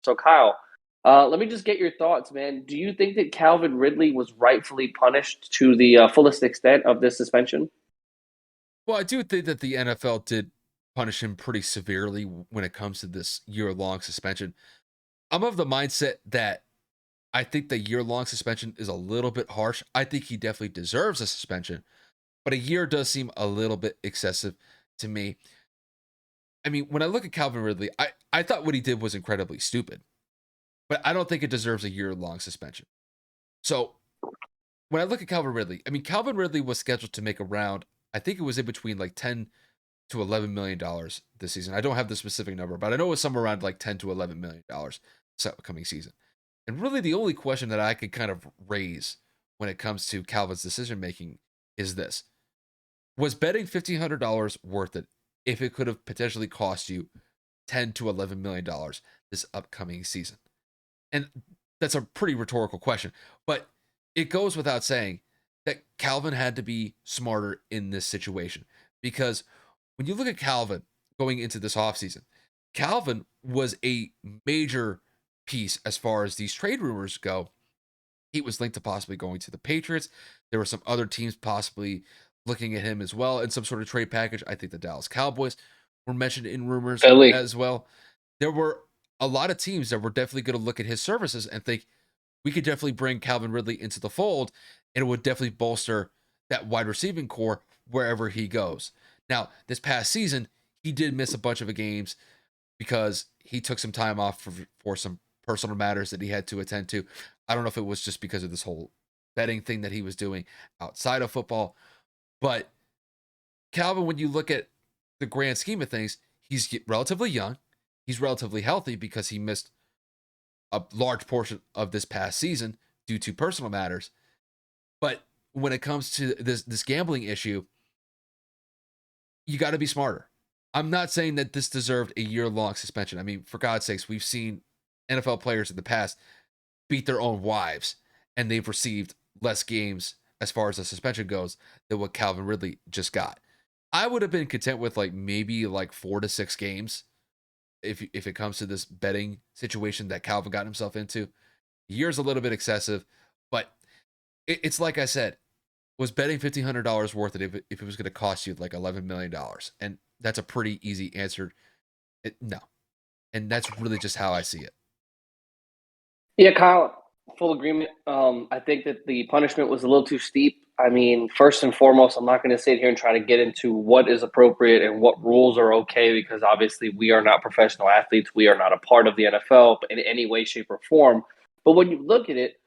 So, Kyle, let me just get your thoughts, man. Do you think that Calvin Ridley was rightfully punished to the fullest extent of this suspension? Well, I do think that the NFL did punish him pretty severely when it comes to this year-long suspension. I'm of the mindset that I think the year-long suspension is a little bit harsh. I think he definitely deserves a suspension, but a year does seem a little bit excessive to me. I mean, when I look at Calvin Ridley, I thought what he did was incredibly stupid, but I don't think it deserves a year-long suspension. So when I look at Calvin Ridley, I mean, Calvin Ridley was scheduled to make around, I think it was in between like 10 to $11 million this season. I don't have the specific number, but I know it was somewhere around like 10 to $11 million this upcoming season. And really, the only question that I could kind of raise when it comes to Calvin's decision making is this: was betting $1,500 worth it if it could have potentially cost you 10 to $11 million this upcoming season? And that's a pretty rhetorical question, but it goes without saying that Calvin had to be smarter in this situation because when you look at Calvin going into this offseason, Calvin was a major piece as far as these trade rumors go. He was linked to possibly going to the Patriots. There were some other teams possibly looking at him as well in some sort of trade package. I think the Dallas Cowboys were mentioned in rumors Philly. as well. There were a lot of teams that were definitely going to look at his services and think we could definitely bring Calvin Ridley into the fold, and it would definitely bolster that wide receiving core wherever he goes. Now, this past season, he did miss a bunch of games because he took some time off for some personal matters that he had to attend to. I don't know if it was just because of this whole betting thing that he was doing outside of football, but Calvin, when you look at the grand scheme of things, he's relatively young. He's relatively healthy because he missed a large portion of this past season due to personal matters. But when it comes to this gambling issue, you got to be smarter. I'm not saying that this deserved a year-long suspension. I mean, for God's sakes, we've seen NFL players in the past beat their own wives, and they've received less games as far as the suspension goes than what Calvin Ridley just got. I would have been content with like maybe like 4 to 6 games if it comes to this betting situation that Calvin got himself into. Year's a little bit excessive, but it's like I said, was betting $1,500 worth it if it was going to cost you like $11 million? And that's a pretty easy answer. No, and that's really just how I see it. Yeah, Kyle, full agreement. I think that the punishment was a little too steep. I mean, first and foremost, I'm not going to sit here and try to get into what is appropriate and what rules are okay because obviously we are not professional athletes. We are not a part of the NFL in any way, shape, or form. But when you look at it,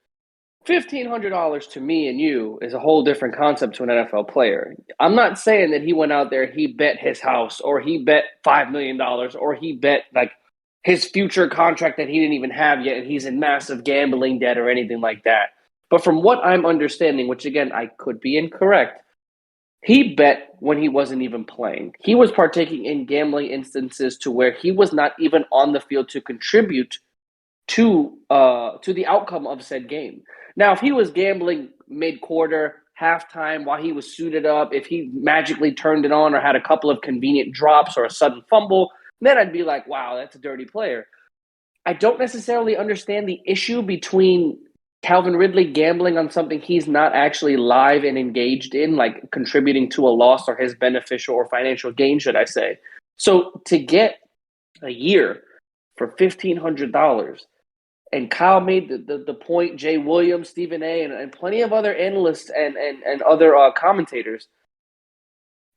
$1,500 to me and you is a whole different concept to an NFL player. I'm not saying that he went out there, he bet his house, or he bet $5 million, or he bet like his future contract that he didn't even have yet, and he's in massive gambling debt or anything like that. But from what I'm understanding, which again I could be incorrect, he bet when he wasn't even playing. He was partaking in gambling instances to where he was not even on the field to contribute to the outcome of said game. Now, if he was gambling mid quarter, halftime, while he was suited up, if he magically turned it on or had a couple of convenient drops or a sudden fumble, then I'd be like, wow, that's a dirty player. I don't necessarily understand the issue between Calvin Ridley gambling on something he's not actually live and engaged in, like contributing to a loss or his beneficial or financial gain, should I say. So to get a year for $1,500, and Kyle made the point, Jay Williams, Stephen A., and plenty of other analysts and other commentators.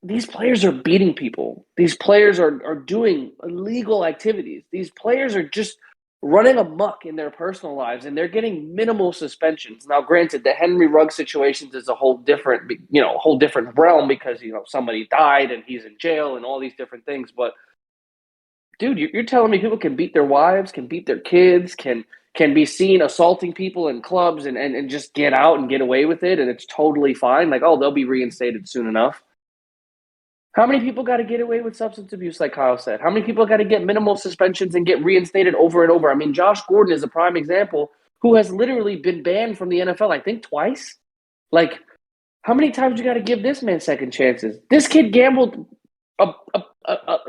These players are beating people. These players are doing illegal activities. These players are just running amok in their personal lives, and they're getting minimal suspensions. Now, granted, the Henry Ruggs situations is a whole different, whole different realm because somebody died and he's in jail and all these different things. But dude, you're telling me people can beat their wives, can beat their kids, can be seen assaulting people in clubs and just get out and get away with it, and it's totally fine. Like, oh, they'll be reinstated soon enough. How many people got to get away with substance abuse, like Kyle said? How many people got to get minimal suspensions and get reinstated over and over? I mean, Josh Gordon is a prime example who has literally been banned from the NFL, I think twice. Like, how many times you got to give this man second chances? This kid gambled a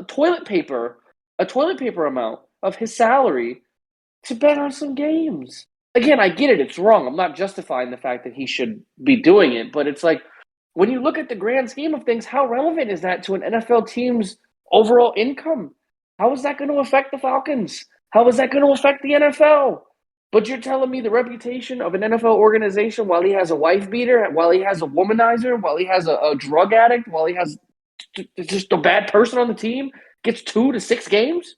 toilet paper amount of his salary to bet on some games. Again, I get it. It's wrong. I'm not justifying the fact that he should be doing it, but it's like when you look at the grand scheme of things, how relevant is that to an NFL team's overall income? How is that going to affect the Falcons? How is that going to affect the NFL? But you're telling me the reputation of an NFL organization, while he has a wife beater, while he has a womanizer, while he has a drug addict, while he has just a bad person on the team, gets 2 to 6 games?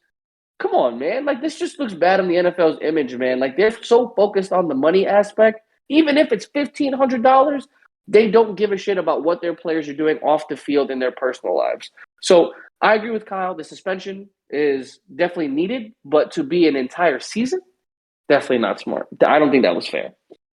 Come on, man. Like, this just looks bad on the NFL's image, man. Like, they're so focused on the money aspect. Even if it's $1,500, they don't give a shit about what their players are doing off the field in their personal lives. So I agree with Kyle. The suspension is definitely needed, but to be an entire season, definitely not smart. I don't think that was fair.